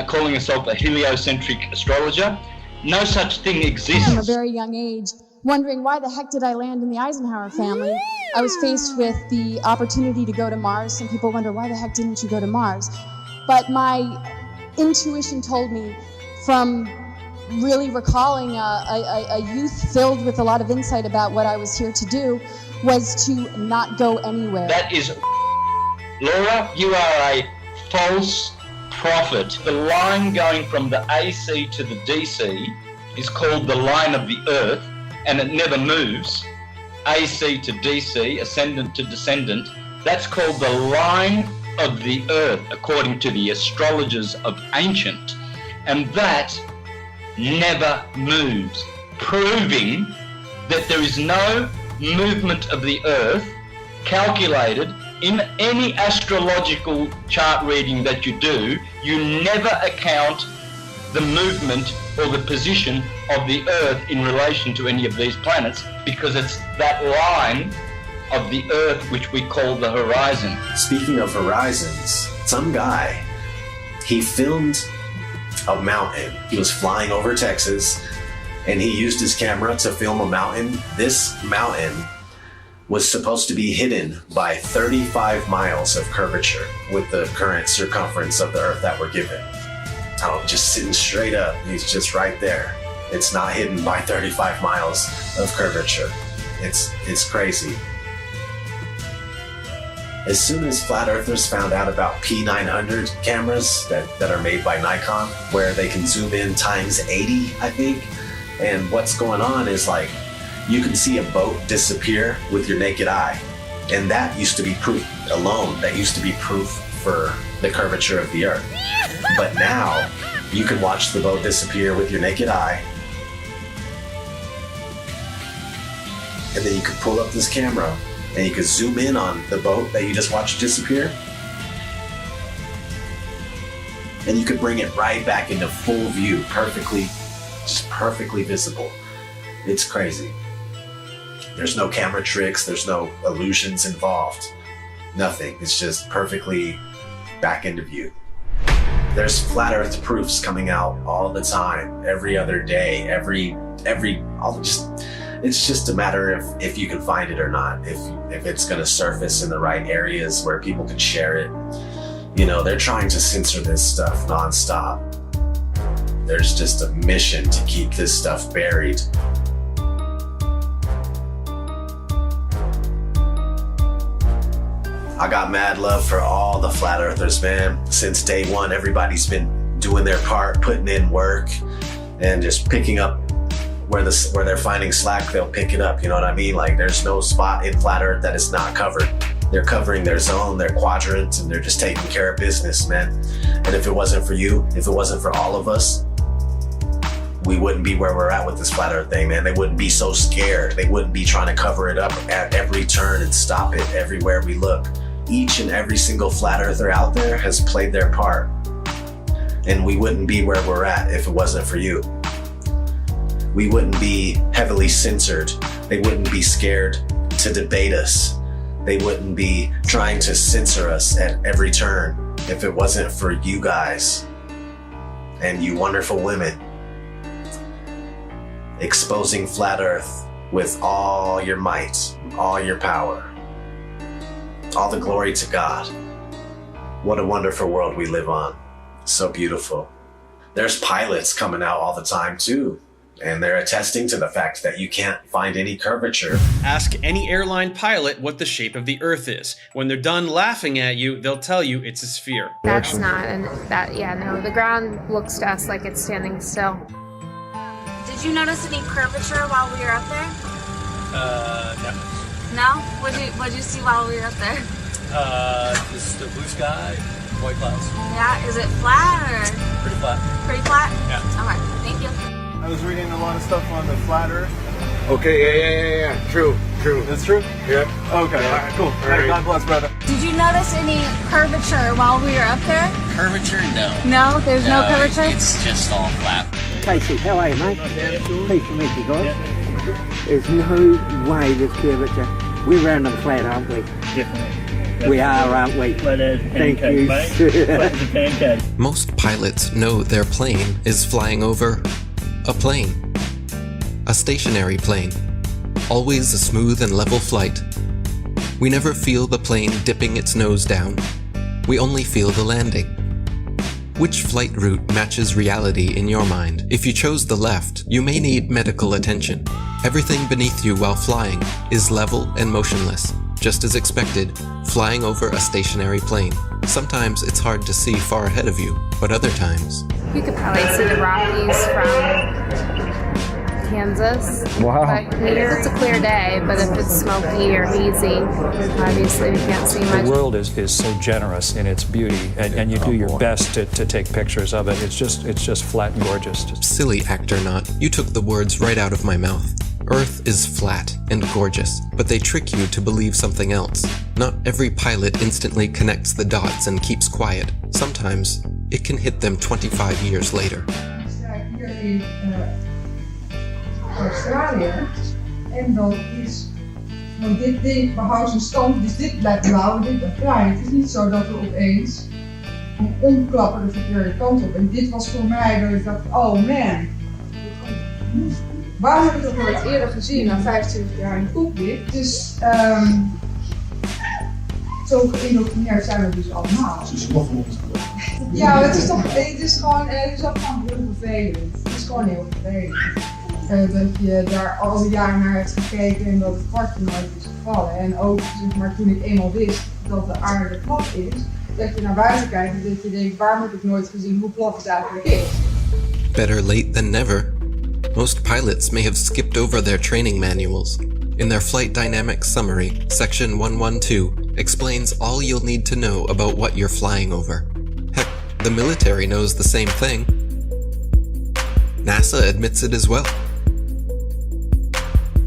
calling herself a heliocentric astrologer, no such thing exists.
From a very young age, wondering why the heck did I land in the Eisenhower family. I was faced with the opportunity to go to Mars. Some people wonder, why the heck didn't you go to Mars? But my intuition told me, from really recalling a youth filled with a lot of insight about what I was here to do, was to not go anywhere.
That is, Laura, you are a false prophet. The line going from the AC to the DC is called the line of the Earth, and it never moves. AC to DC, ascendant to descendant, that's called the line of the Earth, according to the astrologers of ancient, and that never moves, proving that there is no movement of the Earth calculated in any astrological chart reading that you do. You never account the movement or the position of the Earth in relation to any of these planets, because it's that line of the Earth which we call the horizon.
Speaking of horizons, some guy, he filmed a mountain. He was flying over Texas, and he used his camera to film a mountain. This mountain was supposed to be hidden by 35 miles of curvature with the current circumference of the Earth that we're given. Oh, just sitting straight up, he's just right there. It's not hidden by 35 miles of curvature. It's crazy. As soon as flat earthers found out about P900 cameras that are made by Nikon, where they can zoom in times 80, I think, and what's going on is, like, you can see a boat disappear with your naked eye, and that used to be proof alone. That used to be proof for the curvature of the Earth. But now you can watch the boat disappear with your naked eye, and then you could pull up this camera and you could zoom in on the boat that you just watched disappear, and you could bring it right back into full view, perfectly perfectly visible. It's crazy. There's no camera tricks, there's no illusions involved. Nothing. It's just perfectly back into view. There's flat earth proofs coming out all the time, every other day, it's just a matter of if you can find it or not, if it's gonna surface in the right areas where people can share it. You know, they're trying to censor this stuff nonstop. There's just a mission to keep this stuff buried. I got mad love for all the flat earthers, man. Since day one, everybody's been doing their part, putting in work, and just picking up where they're finding slack, they'll pick it up, you know what I mean? Like, there's no spot in flat earth that is not covered. They're covering their zone, their quadrant, and they're just taking care of business, man. And if it wasn't for you, if it wasn't for all of us, we wouldn't be where we're at with this flat earth thing, man. They wouldn't be so scared. They wouldn't be trying to cover it up at every turn and stop it everywhere we look. Each and every single flat earther out there has played their part. And we wouldn't be where we're at if it wasn't for you. We wouldn't be heavily censored. They wouldn't be scared to debate us. They wouldn't be trying to censor us at every turn if it wasn't for you guys and you wonderful women exposing flat earth with all your might, all your power. All the glory to God. What a wonderful world we live on. So beautiful. There's pilots coming out all the time too, and they're attesting to the fact that you can't find any curvature.
Ask any airline pilot what the shape of the Earth is. When they're done laughing at you, they'll tell you it's a sphere.
That's not, no, the ground looks to us like it's standing still.
Did you notice any curvature while we were up there?
No.
No? What'd you see while we were up there?
Just the blue sky, white clouds.
Yeah, is it flat or?
Pretty flat.
Pretty flat?
Yeah.
Okay, thank you.
I was reading a lot of stuff on the flat earth.
Okay, yeah. True.
It's true?
Yeah.
Okay, all right, cool.
All right.
God bless, brother.
Did you notice any curvature while we were up there?
Curvature? No.
No? There's no curvature?
It's just all flat.
Casey, how are you, mate? Pleased to meet you guys. There's no way there's curvature. We're round and flat, aren't we?
Definitely.
We are, aren't we? Thank you.
Flat as a pancake.
Most pilots know their plane is flying over a plane. A stationary plane. Always a smooth and level flight. We never feel the plane dipping its nose down. We only feel the landing. Which flight route matches reality in your mind? If you chose the left, you may need medical attention. Everything beneath you while flying is level and motionless. Just as expected, flying over a stationary plane. Sometimes it's hard to see far ahead of you, but other times...
You could probably see the Rockies from Kansas.
Wow.
But maybe if it's a clear day, but if it's smoky or hazy, obviously we can't see much.
The world is so generous in its beauty, and you do your best to take pictures of it. It's just flat and gorgeous.
Silly actor not, you took the words right out of my mouth. Earth is flat and gorgeous, but they trick you to believe something else. Not every pilot instantly connects the dots and keeps quiet. Sometimes it can hit them 25 years later.
Australië. En dat is, want dit ding behoudt zijn stand, dus dit blijft blauw en dit blijft bruin. Het is niet zo dat we opeens omklappen de verkeerde kant op. En dit was voor mij dat ik dacht, oh man, waar heb ik dat nooit eerder gezien na 25 jaar in de cockpit? Dus zo geïndoctrineerd zijn we dus allemaal. Ja, het is gewoon heel vervelend. Het is gewoon heel vervelend. Dat je daar al die jaren naar hebt gekeken en dat het kwartje nooit is gevallen. En ook zeg maar, toen ik eenmaal wist dat de aarde plat is, dat je naar buiten kijkt en dat je denkt, waar heb ik nooit gezien hoe plat het eigenlijk is.
Better late than never. Most pilots may have skipped over their training manuals. In their Flight Dynamics Summary, Section 112 explains all you'll need to know about what you're flying over. Heck, the military knows the same thing. NASA admits it as well.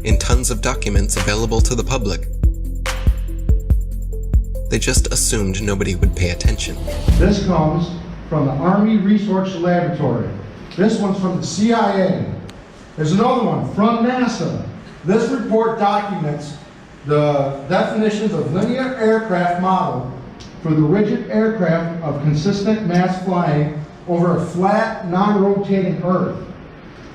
In tons of documents available to the public. They just assumed nobody would pay attention.
This comes from the Army Research Laboratory. This one's from the CIA.
There's another one from NASA. This report documents the definitions of linear aircraft model for the rigid aircraft of consistent mass flying over a flat, non-rotating Earth.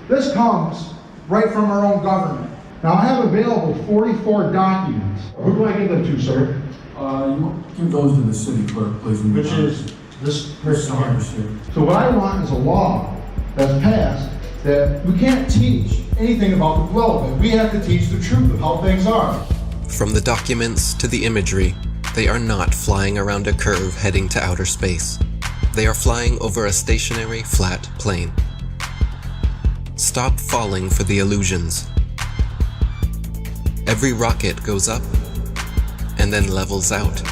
This comes right from our own government. Now I have available 44 documents. Who do I give them to, sir?
You give those to the city clerk, please.
Which is this person
here.
So what I want is a law that's passed that we can't teach anything about the globe, and we have to teach the truth of how things are.
From the documents to the imagery, they are not flying around a curve heading to outer space. They are flying over a stationary, flat plane. Stop falling for the illusions. Every rocket goes up and then levels out.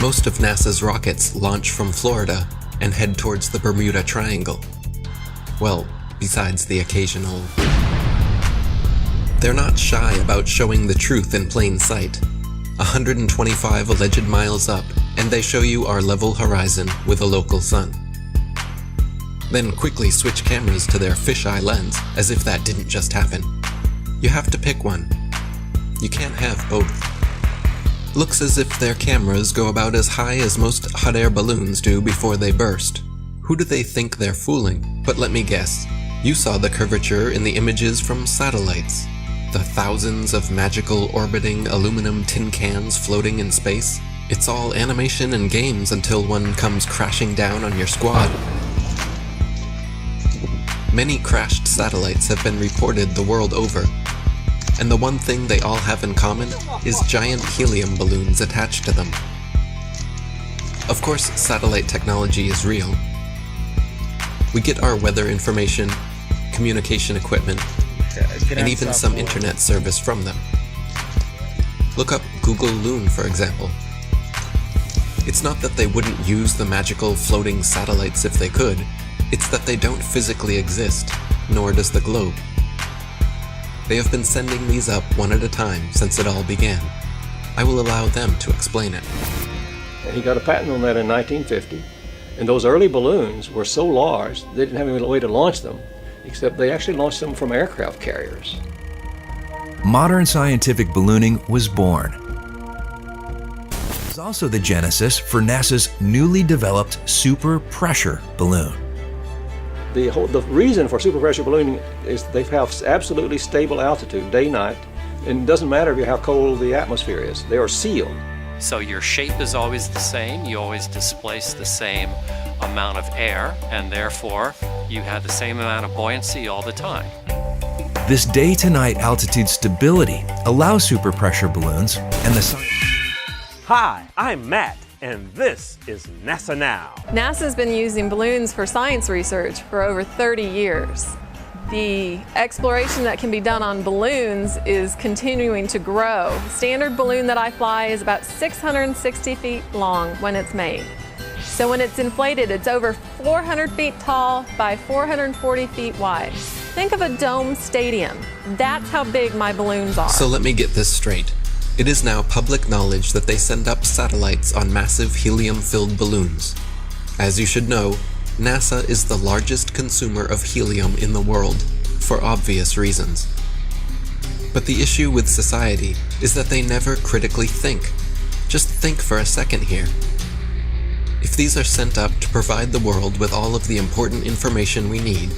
Most of NASA's rockets launch from Florida and head towards the Bermuda Triangle. Well, besides the occasional... They're not shy about showing the truth in plain sight. 125 alleged miles up, and they show you our level horizon with a local sun. Then quickly switch cameras to their fisheye lens, as if that didn't just happen. You have to pick one. You can't have both. Looks as if their cameras go about as high as most hot air balloons do before they burst. Who do they think they're fooling? But let me guess. You saw the curvature in the images from satellites. The thousands of magical orbiting aluminum tin cans floating in space. It's all animation and games until one comes crashing down on your squad. Many crashed satellites have been reported the world over. And the one thing they all have in common is giant helium balloons attached to them. Of course, satellite technology is real. We get our weather information, communication equipment, and even some internet service from them. Look up Google Loon, for example. It's not that they wouldn't use the magical floating satellites if they could, it's that they don't physically exist, nor does the globe. They have been sending these up one at a time since it all began. I will allow them to explain it.
And he got a patent on that in 1950. And those early balloons were so large, they didn't have any way to launch them, except they actually launched them from aircraft carriers.
Modern scientific ballooning was born. It was also the genesis for NASA's newly developed super pressure balloon.
The reason for superpressure ballooning is they have absolutely stable altitude, day, night, and it doesn't matter how cold the atmosphere is. They are sealed.
So your shape is always the same, you always displace the same amount of air, and therefore you have the same amount of buoyancy all the time.
This day-to-night altitude stability allows superpressure balloons and the sun.
Hi, I'm Matt, and this is NASA Now.
NASA's been using balloons for science research for over 30 years. The exploration that can be done on balloons is continuing to grow. Standard balloon that I fly is about 660 feet long when it's made. So when it's inflated, it's over 400 feet tall by 440 feet wide. Think of a dome stadium. That's how big my balloons are.
So let me get this straight. It is now public knowledge that they send up satellites on massive helium-filled balloons. As you should know, NASA is the largest consumer of helium in the world, for obvious reasons. But the issue with society is that they never critically think. Just think for a second here. If these are sent up to provide the world with all of the important information we need,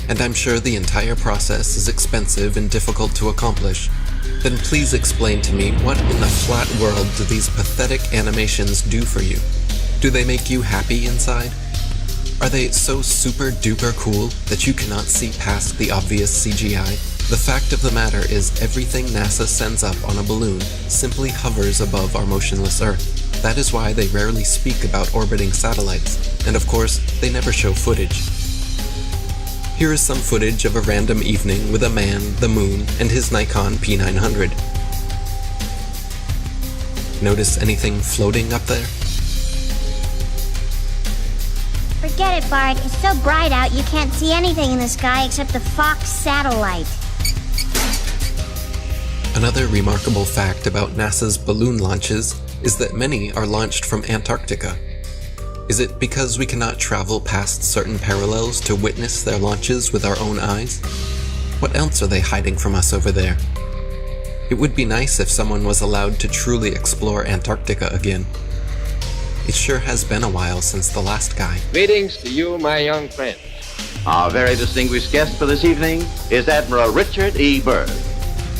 and I'm sure the entire process is expensive and difficult to accomplish, then please explain to me what in the flat world do these pathetic animations do for you? Do they make you happy inside? Are they so super duper cool that you cannot see past the obvious CGI? The fact of the matter is everything NASA sends up on a balloon simply hovers above our motionless Earth. That is why they rarely speak about orbiting satellites, and of course, they never show footage. Here is some footage of a random evening with a man, the moon, and his Nikon P900. Notice anything floating up there?
Forget it, Bart. It's so bright out you can't see anything in the sky except the Fox satellite.
Another remarkable fact about NASA's balloon launches is that many are launched from Antarctica. Is it because we cannot travel past certain parallels to witness their launches with our own eyes? What else are they hiding from us over there? It would be nice if someone was allowed to truly explore Antarctica again. It sure has been a while since the last guy.
Greetings to you, my young friend.
Our very distinguished guest for this evening is Admiral Richard E. Byrd.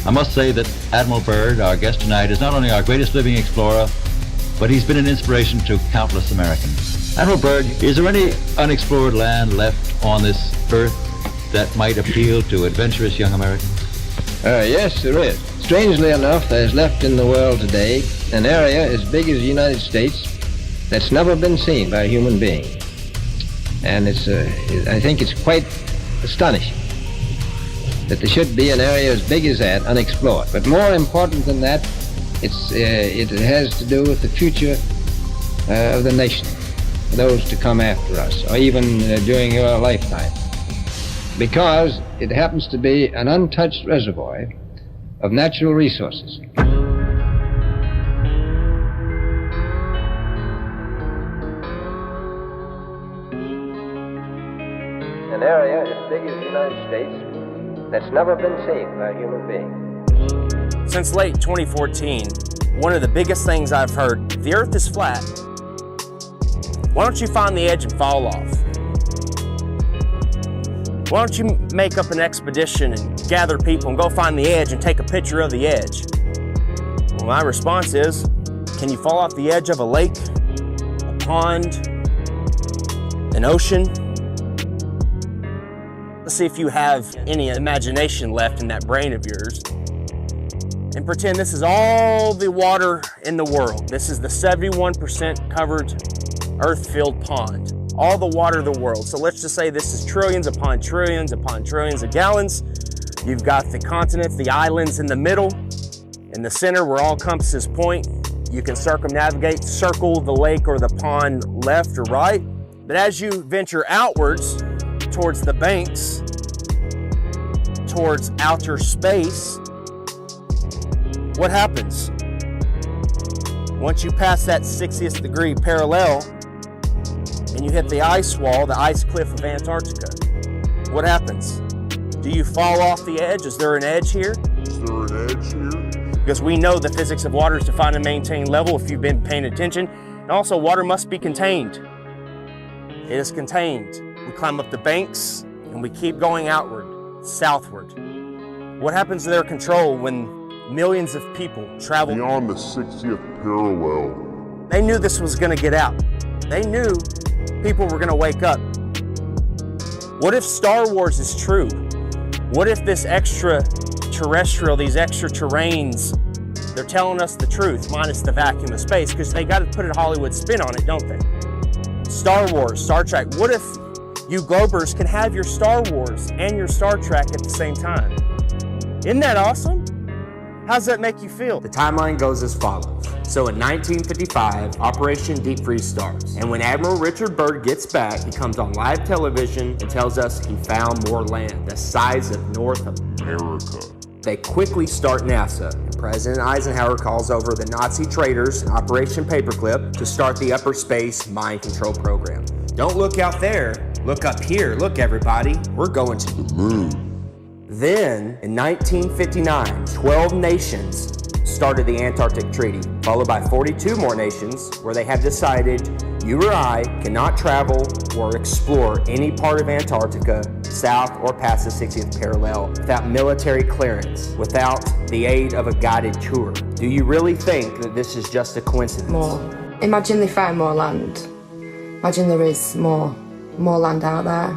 I must say that Admiral Byrd, our guest tonight, is not only our greatest living explorer, but he's been an inspiration to countless Americans. Admiral Byrd, is there any unexplored land left on this earth that might appeal to adventurous young Americans?
Yes, there is. Strangely enough, there's left in the world today an area as big as the United States that's never been seen by a human being. And I think it's quite astonishing that there should be an area as big as that unexplored. But more important than that, it has to do with the future of the nation, those to come after us, or even during your lifetime. Because it happens to be an untouched reservoir of natural resources. An area as big as the United States that's never been seen by a human being.
Since late 2014, one of the biggest things I've heard, if the Earth is flat, why don't you find the edge and fall off? Why don't you make up an expedition and gather people and go find the edge and take a picture of the edge? Well, my response is, can you fall off the edge of a lake, a pond, an ocean? Let's see if you have any imagination left in that brain of yours. And pretend this is all the water in the world. This is the 71% covered earth-filled pond. All the water of the world. So let's just say this is trillions upon trillions upon trillions of gallons. You've got the continents, the islands in the middle. In the center where all compasses point, you can circumnavigate, circle the lake or the pond left or right. But as you venture outwards towards the banks, towards outer space, what happens? Once you pass that 60th degree parallel and you hit the ice wall, the ice cliff of Antarctica, what happens? Do you fall off the edge? Is there an edge here?
Is there an edge here?
Because we know the physics of water is to find and maintain level if you've been paying attention. And also water must be contained. It is contained. We climb up the banks and we keep going outward, southward. What happens to their control when millions of people travel
beyond the 60th parallel?
They knew this was going to get out. They knew people were going to wake up. What if Star Wars is true? What if this extraterrestrial, these extra terrains, they're telling us the truth, minus the vacuum of space, because they got to put a Hollywood spin on it, don't they? Star Wars, Star Trek. What if you Globers can have your Star Wars and your Star Trek at the same time? Isn't that awesome? How does that make you feel?
The timeline goes as follows. So in 1955, Operation Deep Freeze starts. And when Admiral Richard Byrd gets back, he comes on live television and tells us he found more land, the size of North America. They quickly start NASA. And President Eisenhower calls over the Nazi traitors in Operation Paperclip to start the upper space mind control program. Don't look out there, look up here. Look everybody, we're going to the moon. Then, in 1959, 12 nations started the Antarctic Treaty, followed by 42 more nations where they have decided you or I cannot travel or explore any part of Antarctica south or past the 60th parallel without military clearance, without the aid of a guided tour. Do you really think that this is just a coincidence?
More. Imagine they found more land. Imagine there is more land out there.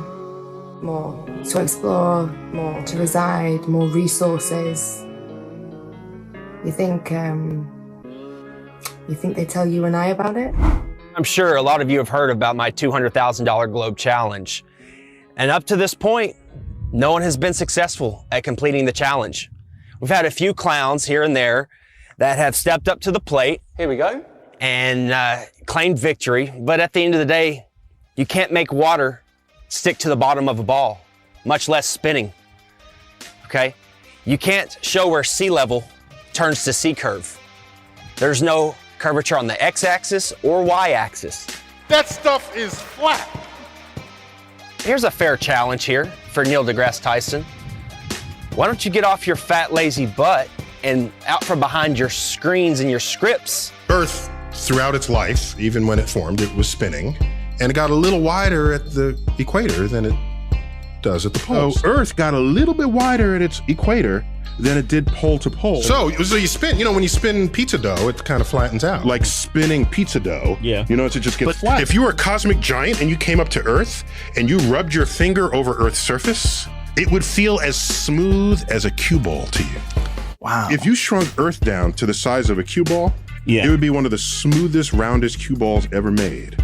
More to explore, more to reside, more resources. You think they tell you and I about it?
I'm sure a lot of you have heard about my $200,000 globe challenge. And up to this point, no one has been successful at completing the challenge. We've had a few clowns here and there that have stepped up to the plate. Here we go. And claimed victory. But at the end of the day, you can't make water stick to the bottom of a ball, much less spinning, okay? You can't show where sea level turns to sea curve. There's no curvature on the x-axis or y-axis.
That stuff is flat.
Here's a fair challenge here for Neil deGrasse Tyson. Why don't you get off your fat, lazy butt and out from behind your screens and your scripts?
Earth, throughout its life, even when it formed, it was spinning, and it got a little wider at the equator than it does at the poles.
Oh, Earth got a little bit wider at its equator than it did pole to pole.
So you spin, when you spin pizza dough, it kind of flattens out.
Like spinning pizza dough.
Yeah.
You know, it just gets flat.
If you were a cosmic giant and you came up to Earth and you rubbed your finger over Earth's surface, it would feel as smooth as a cue ball to you.
Wow.
If you shrunk Earth down to the size of a cue ball, it would be one of the smoothest, roundest cue balls ever made.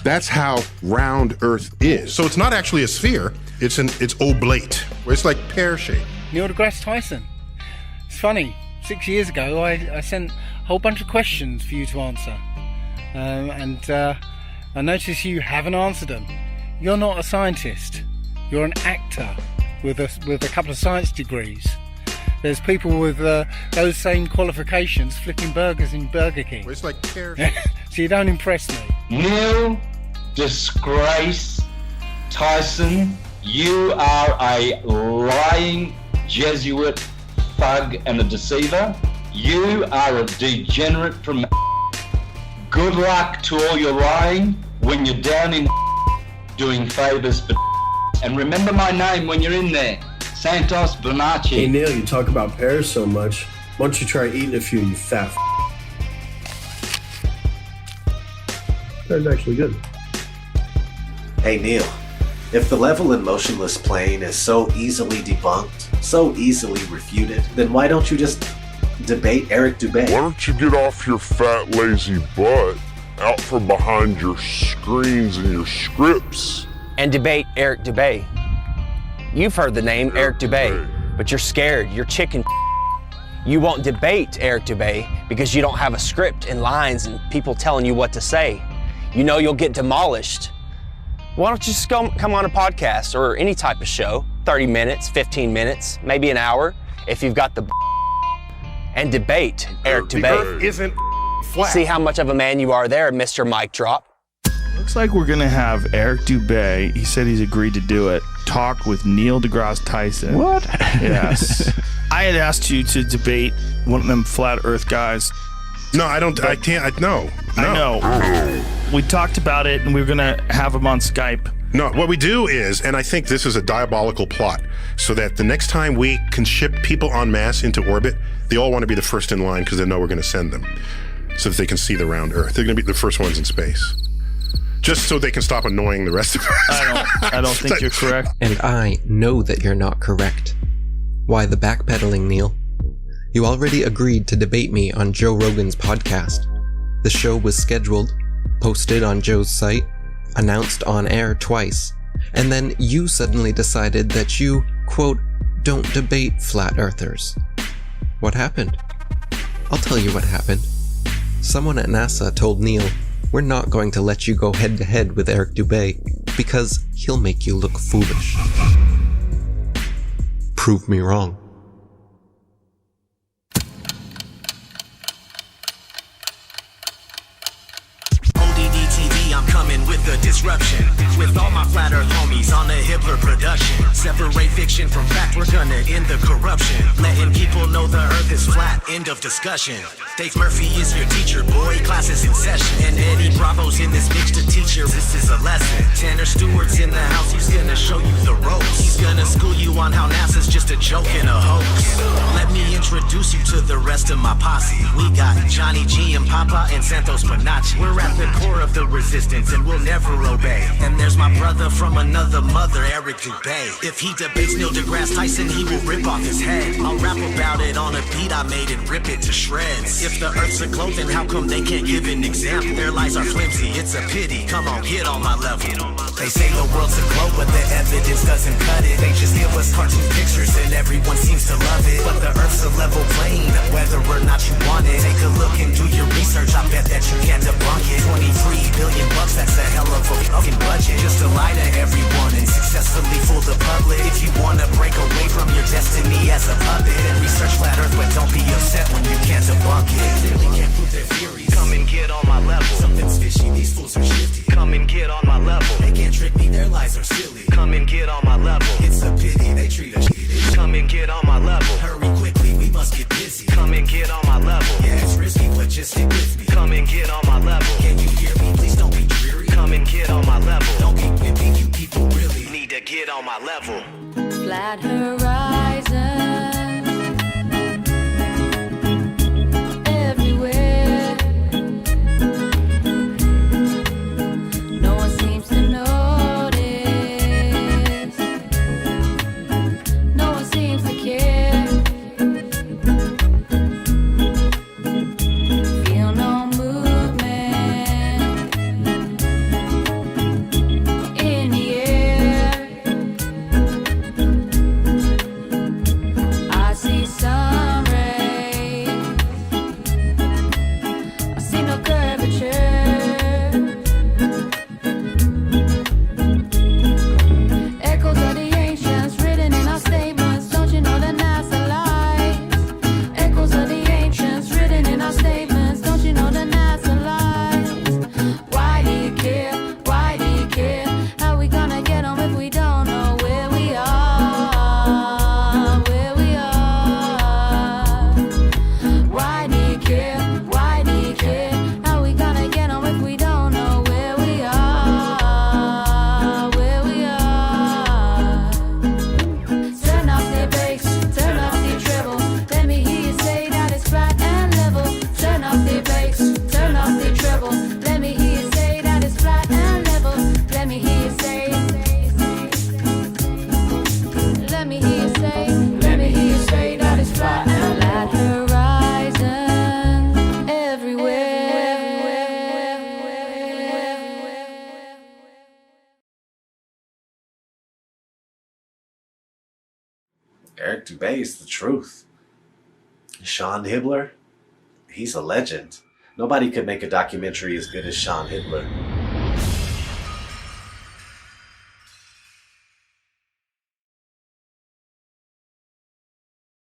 That's how round Earth is. So it's not actually a sphere, it's oblate, where it's like pear-shaped.
Neil deGrasse Tyson. It's funny, 6 years ago I sent a whole bunch of questions for you to answer. And I notice you haven't answered them. You're not a scientist. You're an actor with a couple of science degrees. There's people with those same qualifications flipping burgers in Burger King.
It's like pear.
So you don't impress me.
Neil Disgrace Tyson, you are a lying Jesuit thug and a deceiver. You are a degenerate from. Good luck to all your lying when you're down in doing favors for. And remember my name when you're in there. Santos Bonacci.
Hey Neil, you talk about pears so much. Why don't you try eating a few, you fat That's actually good.
Hey Neil, if the level and motionless plane is so easily debunked, so easily refuted, then why don't you just debate Eric Dubay?
Why don't you get off your fat, lazy butt, out from behind your screens and your scripts,
and debate Eric Dubay? You've heard the name Eric Dubay, but you're scared. You're chicken. You won't debate Eric Dubay because you don't have a script and lines and people telling you what to say. You know you'll get demolished. Why don't you just come on a podcast or any type of show, 30 minutes, 15 minutes, maybe an hour, if you've got the and debate Eric Dubay.
The Earth isn't flat.
See how much of a man you are there, Mr. Mic Drop.
Looks like we're gonna have Eric Dubay, he said he's agreed to do it, talk with Neil deGrasse Tyson.
What?
Yes. I had asked you to debate one of them flat earth guys.
No, I can't, no.
I know. We talked about it and we were gonna have him on Skype.
No, what we do is, and I think this is a diabolical plot, so that the next time we can ship people en masse into orbit, they all want to be the first in line because they know we're gonna send them, so that they can see the round Earth. They're gonna be the first ones in space. Just so they can stop annoying the rest of us.
I don't think you're correct.
And I know that you're not correct. Why the backpedaling, Neil? You already agreed to debate me on Joe Rogan's podcast. The show was scheduled, posted on Joe's site, announced on air twice, and then you suddenly decided that you, quote, don't debate flat earthers. What happened? I'll tell you what happened. Someone at NASA told Neil, we're not going to let you go head to head with Eric Dubay because he'll make you look foolish. Prove me wrong.
I'm coming with the disruption. With all my flat earth homies on the Hitler production. Separate fiction from fact, we're gonna end the corruption. Letting people know the earth is flat, end of discussion. Dave Murphy is your teacher, boy, class is in session. And Eddie Bravo's in this mix to teach you, this is a lesson. Tanner Stewart's in the house, he's gonna show you the ropes. He's gonna school you on how NASA's just a joke and a hoax. Let me introduce you to the rest of my posse. We got Johnny G and Papa and Santos Bonacci. We're at the core of the resistance and we'll never obey. And there's my brother from another mother, Eric Dubay. If he debates Neil deGrasse Tyson, he will rip off his head. I'll rap about it on a beat I made and rip it to shreds. If the earth's a globe, then how come they can't give an example? Their lies are flimsy, it's a pity. Come on, get on my level. They say the world's a globe, but the evidence doesn't cut it. They just give us cartoon pictures and everyone seems to love it. But the earth's a level plane, whether or not you want it. Take a look and do your research, I bet that you can't debunk it. 23 billion bucks, that's a hell of a fucking budget. Just to lie to everyone and successfully fool the public. If you wanna break away from your destiny as a puppet, then research flat earth, but don't be upset when you can't debunk it. They clearly can't prove their theories. Come and get on my level. Something's fishy, these fools are shifty. Come just stick with me. Come and get on my level. Can you hear me? Please don't be dreary. Come and get on my level. Don't be wimpy, you people really need to get on my level.
Flat horizon everywhere. No one seems to notice. No one seems to care. Feel no movement in the air. I see sun rays. I see no curvature. Echoes of the ancients written in our statements. Don't you know that NASA lies? Echoes of the ancients written in our statements. Don't you know that NASA lies? Why do you care? Why do you care? How we gonna get home if we don't know where we are? Where we are? Why do you care? Why do you care? How we gonna get home if we don't know where we are? Where we are? Turn off the bass, turn off the treble. Let me hear you say that it's flat and level. Turn off the bass, turn off the treble. Let me hear you say that it's flat and level. Let me hear you say. Let me hear you say. Let me hear you say that it's flat and flat horizon everywhere.
Eric Dubé is the truth. Sean Hibbler, he's a legend. Nobody could make a documentary as good as Sean Hibbler.